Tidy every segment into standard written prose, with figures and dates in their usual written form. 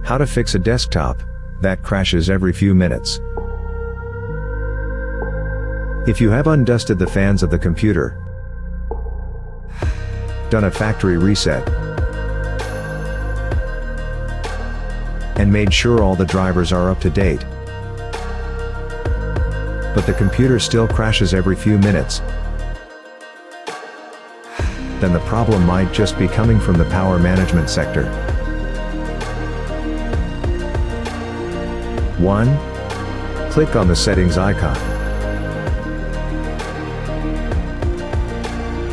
How to fix a desktop that crashes every few minutes. If you have undusted the fans of the computer, done a factory reset, and made sure all the drivers are up to date, but the computer still crashes every few minutes, then the problem might just be coming from the power management sector. 1. Click on the settings icon.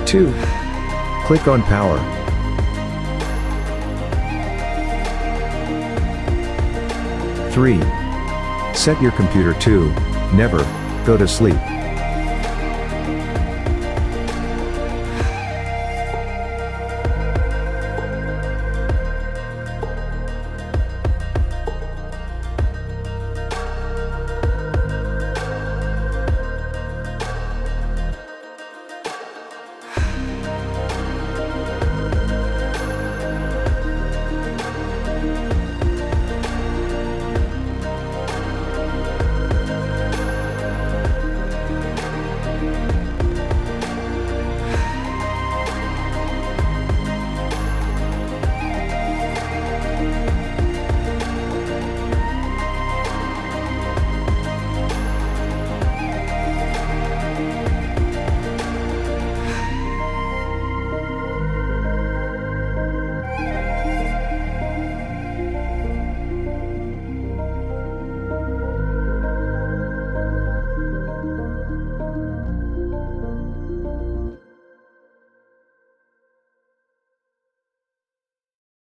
2. Click on power. 3. Set your computer to never go to sleep.